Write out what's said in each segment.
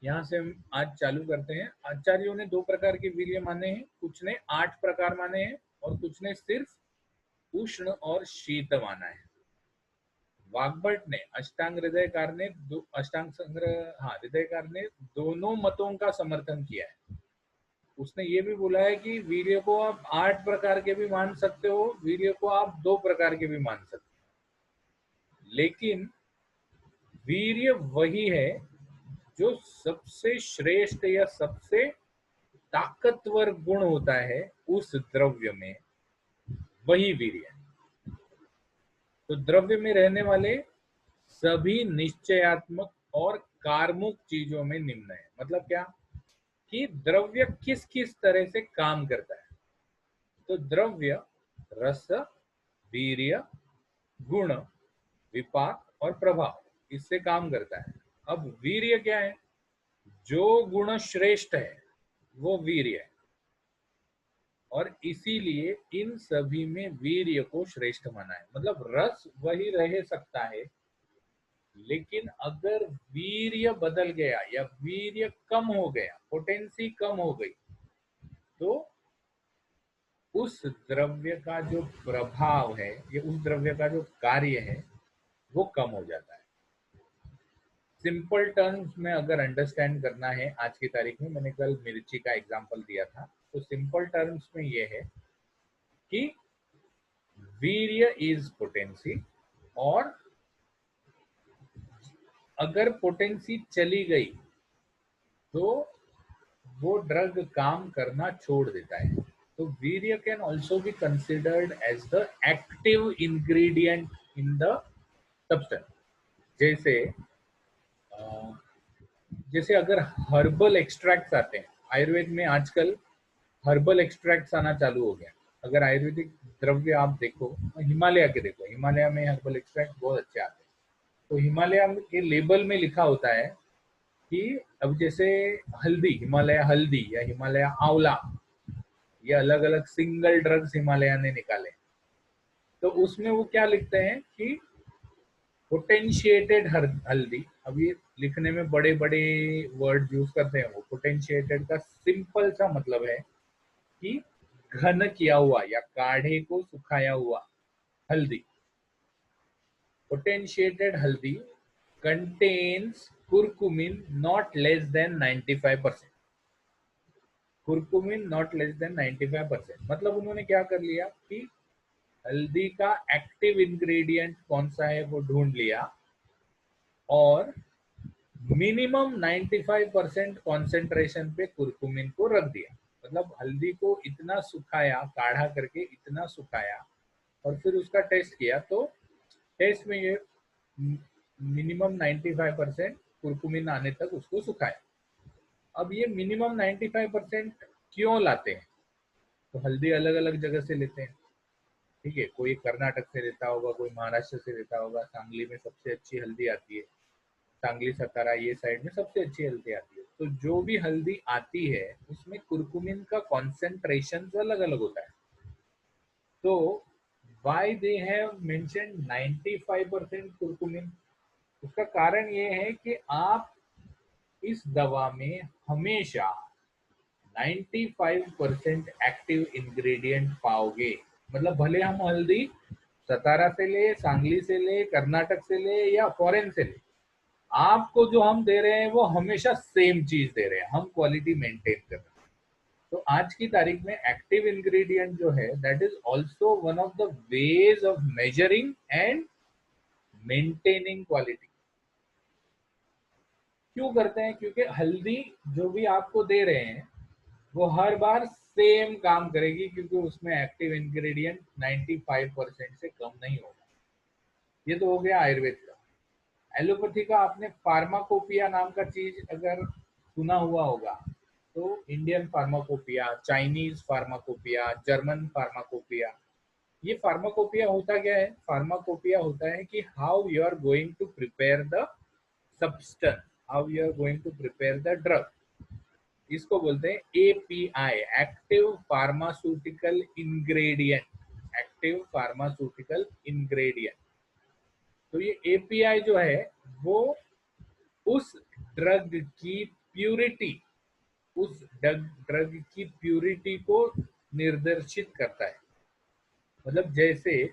यहाँ से हम आज चालू करते हैं। आचार्यों ने 2 प्रकार के वीर्य माने हैं, कुछ ने 8 प्रकार माने हैं और कुछ ने सिर्फ उष्ण और शीत माना है। वाग्भट ने अष्टांग संग्रह हृदयकार ने दोनों मतों का समर्थन किया है। उसने ये भी बोला है कि वीर्य को आप 8 प्रकार के भी मान सकते हो, वीर्य को आप 2 प्रकार के भी मान सकते हो, लेकिन वीर्य वही है जो सबसे श्रेष्ठ या सबसे ताकतवर गुण होता है उस द्रव्य में, वही वीर्य है। तो द्रव्य में रहने वाले सभी निश्चयात्मक और कार्मुक चीजों में निम्न है। मतलब क्या कि द्रव्य किस किस तरह से काम करता है। तो द्रव्य रस, वीर्य, गुण, विपाक और प्रभाव, इससे काम करता है। अब वीर्य क्या है? जो गुण श्रेष्ठ है वो वीर्य है, और इसीलिए इन सभी में वीर्य को श्रेष्ठ माना है। मतलब रस वही रह सकता है, लेकिन अगर वीर्य बदल गया या वीर्य कम हो गया, पोटेंसी कम हो गई, तो उस द्रव्य का जो प्रभाव है या उस द्रव्य का जो कार्य है वो कम हो जाता है। सिंपल टर्म्स में अगर अंडरस्टैंड करना है, आज की तारीख में मैंने कल मिर्ची का एग्जांपल दिया था, तो सिंपल टर्म्स में ये है कि वीर्य इज पोटेंसी, और अगर पोटेंसी चली गई तो वो ड्रग काम करना छोड़ देता है। तो वीर्य can also be considered as the active ingredient in the substance. जैसे जैसे अगर हर्बल एक्सट्रैक्ट्स आते हैं, आयुर्वेद में आजकल हर्बल एक्सट्रैक्ट्स आना चालू हो गया। अगर आयुर्वेदिक द्रव्य आप देखो, हिमालय के देखो, हिमालय में हर्बल एक्सट्रैक्ट बहुत अच्छे आते हैं। तो हिमालय के लेबल में लिखा होता है कि अब जैसे हल्दी, हिमालय हल्दी या हिमालय आंवला, ये अलग अलग सिंगल ड्रग्स हिमालय ने निकाले। तो उसमें वो क्या लिखते हैं कि पोटेंशिएटेड हल्दी। अब ये लिखने में बड़े बड़े वर्ड यूज करते हैं। वो पोटेंशिएटेड का सिंपल सा मतलब है कि घन किया हुआ या काढ़े को सुखाया हुआ हल्दी। पोटेंशिएटेड हल्दी contains curcumin not less than 95%। Curcumin not less than 95%। मतलब उन्होंने क्या कर लिया कि हल्दी का एक्टिव इंग्रेडिएंट कौन सा है वो ढूंढ लिया, और मिनिमम 95% कॉन्सेंट्रेशन पे कुरकुमिन को रख दिया। मतलब हल्दी को इतना सुखाया, काढ़ा करके इतना सुखाया, और फिर उसका टेस्ट किया, तो टेस्ट में ये मिनिमम 95% कुरकुमिन आने तक उसको सुखाया। अब ये मिनिमम 95% क्यों लाते हैं? तो हल्दी अलग अलग जगह से लेते हैं, ठीक है। कोई कर्नाटक से लेता होगा, कोई महाराष्ट्र से लेता होगा। सांगली में सबसे अच्छी हल्दी आती है, सांगली सतारा ये साइड में सबसे अच्छी हल्दी आती है। तो जो भी हल्दी आती है उसमें कुरकुमिन का कॉन्सेंट्रेशन अलग अलग होता है। तो why they have mentioned 95% curcumin, उसका कारण ये है कि आप इस दवा में हमेशा 95% एक्टिव इंग्रेडिएंट पाओगे। मतलब भले हम हल्दी सतारा से ले, सांगली से ले, कर्नाटक से ले या फॉरेन से ले, आपको जो हम दे रहे हैं वो हमेशा सेम चीज दे रहे हैं, हम क्वालिटी मेंटेन कर रहे हैं। तो आज की तारीख में एक्टिव इंग्रेडिएंट जो है that is also one of the ways of measuring and maintaining quality. क्यों करते हैं? क्योंकि हल्दी जो भी आपको दे रहे हैं वो हर बार सेम काम करेगी, क्योंकि उसमें एक्टिव इंग्रेडिएंट 95% से कम नहीं होगा। ये तो हो गया आयुर्वेद का। एलोपैथी का आपने फार्माकोपिया नाम का चीज अगर सुना हुआ होगा, तो Indian pharmacopoeia, Chinese pharmacopoeia, German pharmacopoeia. ये फार्माकोपिया होता क्या है? फार्माकोपिया होता है कि how you are going to prepare the substance, how you are going to prepare the drug. इसको बोलते हैं API, active pharmaceutical ingredient. Active pharmaceutical ingredient. तो ये एपीआई जो है वो उस ड्रग की प्यूरिटी, उस ड्रग की प्यूरिटी को निर्देशित करता है। मतलब जैसे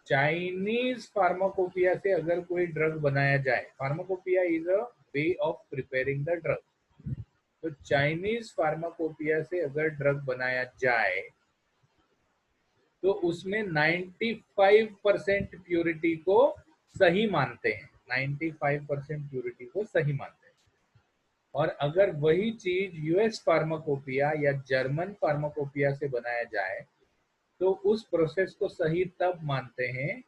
चाइनीज फार्माकोपिया से अगर कोई ड्रग बनाया जाए, pharmacopoeia is a way of preparing the drug, तो चाइनीज फार्माकोपिया से अगर ड्रग बनाया जाए तो उसमें 95% प्यूरिटी को सही मानते हैं, 95% प्यूरिटी को सही मानते हैं। और अगर वही चीज यूएस फार्माकोपिया या जर्मन फार्माकोपिया से बनाया जाए तो उस प्रोसेस को सही तब मानते हैं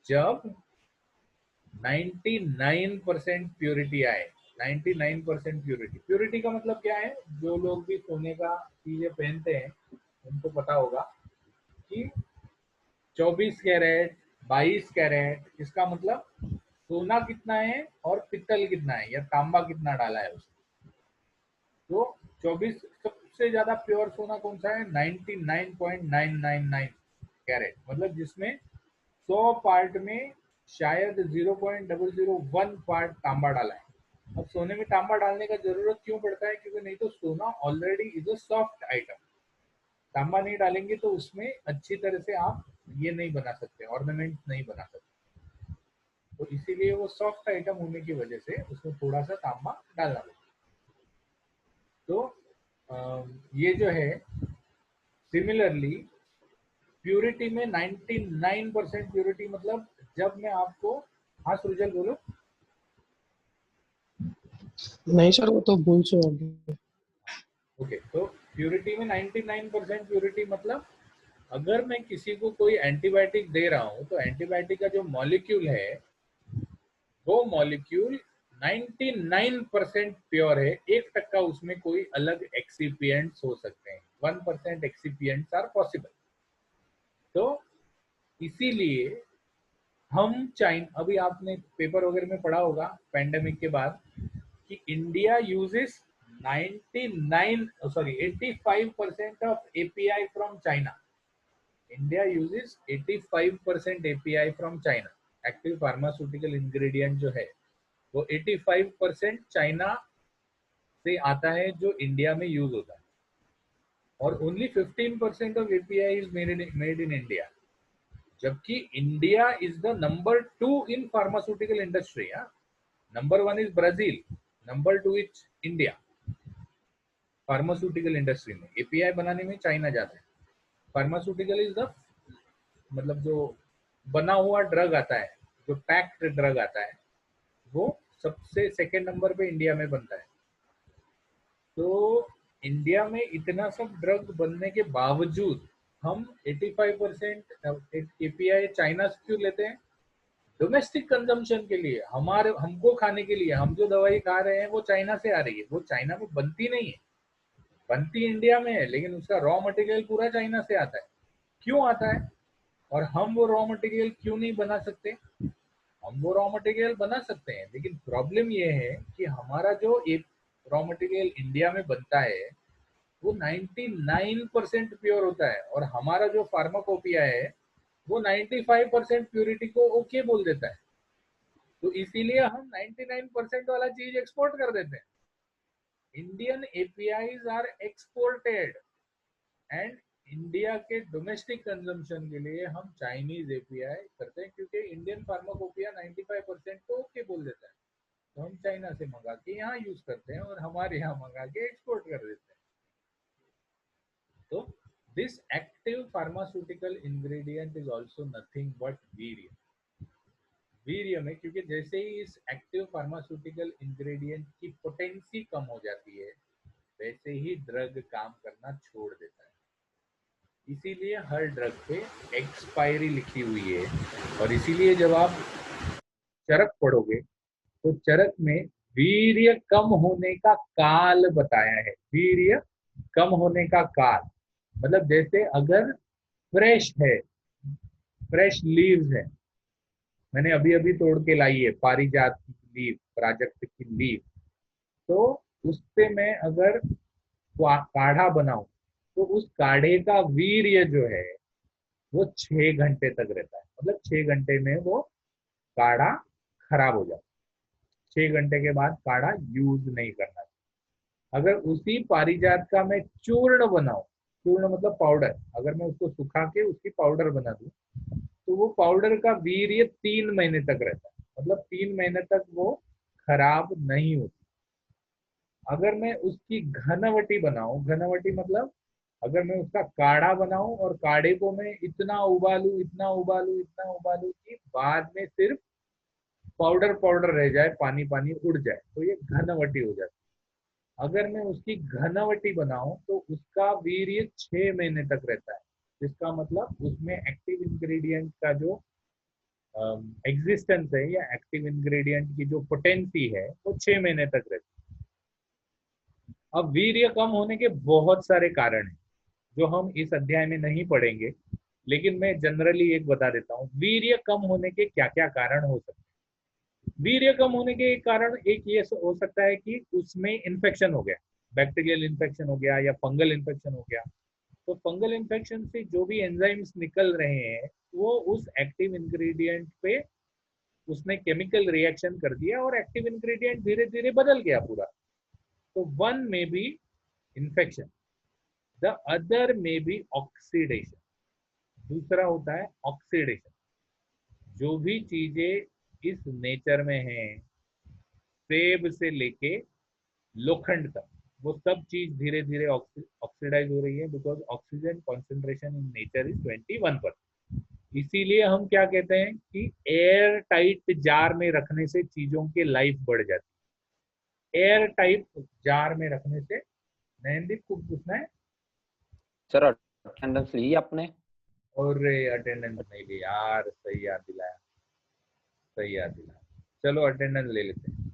जब 99% प्यूरिटी आए। 99% प्यूरिटी, प्यूरिटी का मतलब क्या है? जो लोग भी सोने का चीजें पहनते हैं उनको पता होगा कि 24 कैरेट, 22 कैरेट, इसका मतलब सोना कितना है और पित्तल कितना है या तांबा कितना डाला है उसमें। तो 24 सबसे ज्यादा प्योर सोना कौन सा है? 99.999 कैरेट, मतलब जिसमें 100 पार्ट में शायद 0.001 पार्ट तांबा डाला है। अब सोने में तांबा डालने का जरूरत क्यों पड़ता है? क्योंकि नहीं तो सोना already is a soft item, तांबा नहीं डालेंगे तो उसमें अच्छी तरह से आप ये नहीं बना सकते, ऑर्नामेंट नहीं बना सकते। तो इसीलिए वो सॉफ्ट आइटम होने की वजह से उसमें थोड़ा सा तांबा डालना पड़ता है। तो ये जो है सिमिलरली प्यूरिटी में 99% प्यूरिटी, मतलब जब मैं आपको, हाँ सृजल बोलो। नहीं सर, वो तो भूल से हो गया। ओके, तो प्यूरिटी में 99% प्यूरिटी मतलब अगर मैं किसी को कोई एंटीबायोटिक दे रहा हूँ तो एंटीबायोटिक का जो मॉलिक्यूल है वो मॉलिक्यूल 99% प्योर है, 1% उसमें कोई अलग एक्सिपिएंट्स हो सकते हैं, 1% एक्सिपिएंट्स आर पॉसिबल। तो इसीलिए हम अभी आपने पेपर वगैरह में पढ़ा होगा पैंडेमिक के बाद कि India uses 85% of API from China. India uses 85% API from China. Active pharmaceutical ingredient जो है वो 85% चाइना से आता है जो इंडिया में यूज होता है, और only 15% of API is made in India. जबकि India is the number 2 in pharmaceutical industry. Number 1 is Brazil, number 2 is India. Pharmaceutical industry में एपीआई बनाने में चाइना जाता है। फार्मास्यूटिकल इज द, मतलब जो बना हुआ ड्रग आता है, जो पैक्ड ड्रग आता है, वो सबसे सेकेंड नंबर पे इंडिया में बनता है। तो इंडिया में इतना सब ड्रग बनने के बावजूद हम 85% एपीआई चाइना से क्यों लेते हैं? डोमेस्टिक कंजम्पशन के लिए, हमारे हमको खाने के लिए। हम जो दवाई खा रहे हैं वो चाइना से आ रही है, वो चाइना में बनती नहीं है, बनती इंडिया में है, लेकिन उसका रॉ मटेरियल पूरा चाइना से आता है। क्यों आता है? और हम वो रॉ मटेरियल क्यों नहीं बना सकते? हम वो रॉ मटेरियल बना सकते हैं, लेकिन प्रॉब्लम ये है कि हमारा जो एक रॉ मटेरियल इंडिया में बनता है वो 99% प्योर होता है, और हमारा जो फार्माकोपिया है वो 95% प्योरिटी को ओके बोल देता है। तो इसीलिए हम 99% वाला चीज एक्सपोर्ट कर देते हैं। Indian APIs are exported, and India के डोमेस्टिक कंजम्पशन के लिए हम चाइनीज एपीआई करते हैं, क्योंकि इंडियन फार्माकोपिया 95% को ओके बोल देता है। तो हम चाइना से मंगा के यहाँ यूज करते हैं और हमारे यहाँ मंगा के एक्सपोर्ट कर देते हैं। तो this active pharmaceutical ingredient is also nothing but वीर्य। वीर्य में, क्योंकि जैसे ही इस एक्टिव फार्मास्यूटिकल इंग्रेडिएंट की पोटेंसी कम हो जाती है वैसे ही ड्रग काम करना छोड़ देता है। इसीलिए हर ड्रग पे एक्सपायरी लिखी हुई है, और इसीलिए जब आप चरक पढ़ोगे तो चरक में वीर्य कम होने का काल बताया है। वीर्य कम होने का काल मतलब जैसे अगर फ्रेश है, फ्रेश लीव्स है, मैंने अभी अभी तोड़ के लाई है पारिजात की लीव, प्राजक्त की लीव, तो उससे मैं अगर काढ़ा बनाऊं तो उस काढ़े का वीर्य जो है वो 6 घंटे तक रहता है। मतलब 6 घंटे में वो काढ़ा खराब हो जाता है। 6 घंटे के बाद काढ़ा यूज नहीं करना चाहिए। अगर उसी पारिजात का मैं चूर्ण बनाऊं, चूर्ण मतलब पाउडर, अगर मैं उसको सुखा के उसकी पाउडर बना दूं तो वो पाउडर का वीर्य 3 महीने तक रहता है, मतलब 3 महीने तक वो खराब नहीं होती। अगर मैं उसकी घनवटी बनाऊं, घनवटी मतलब अगर मैं उसका काढ़ा बनाऊं और काढ़े को मैं इतना उबालू, इतना उबालू, इतना उबालू कि बाद में सिर्फ पाउडर पाउडर रह जाए, पानी पानी उड़ जाए, तो ये घनवटी हो जाती है। अगर मैं उसकी घनवटी बनाऊं तो उसका वीर्य 6 महीने तक रहता है, जिसका मतलब उसमें एक्टिव इंग्रेडिएंट का जो एग्जिस्टेंस है या एक्टिव इंग्रेडिएंट की जो पोटेंसी है वो 6 महीने तक रहती है। अब वीर्य कम होने के बहुत सारे कारण हैं जो हम इस अध्याय में नहीं पढ़ेंगे, लेकिन मैं जनरली एक बता देता हूँ वीर्य कम होने के क्या क्या कारण हो सकते हैं। वीर्य कम होने के कारण एक ये हो सकता है कि उसमें इन्फेक्शन हो गया, बैक्टीरियल इन्फेक्शन हो गया या फंगल इन्फेक्शन हो गया। तो फंगल इन्फेक्शन से जो भी एंजाइम्स निकल रहे हैं वो उस एक्टिव इंग्रेडिएंट पे उसने केमिकल रिएक्शन कर दिया और एक्टिव इंग्रेडिएंट धीरे धीरे बदल गया पूरा। तो वन में बी इन्फेक्शन, द अदर में बी ऑक्सीडेशन। दूसरा होता है ऑक्सीडेशन। जो भी चीजें इस नेचर में हैं, सेब से लेके लोखंड तक, वो सब चीज धीरे धीरे ऑक्सीडाइज हो रही है, because oxygen concentration in nature is 21%। इसीलिए हम क्या कहते हैं कि एयर टाइट जार में रखने से चीजों की लाइफ बढ़ जाती है। एयर टाइट जार में रखने से, नयनदीप को पूछना है। सर अटेंडेंस ली आपने? और अटेंडेंस नहीं ली यार, सही याद दिलाया, सही याद दिलाया। चलो अटेंडेंस ले लेते हैं।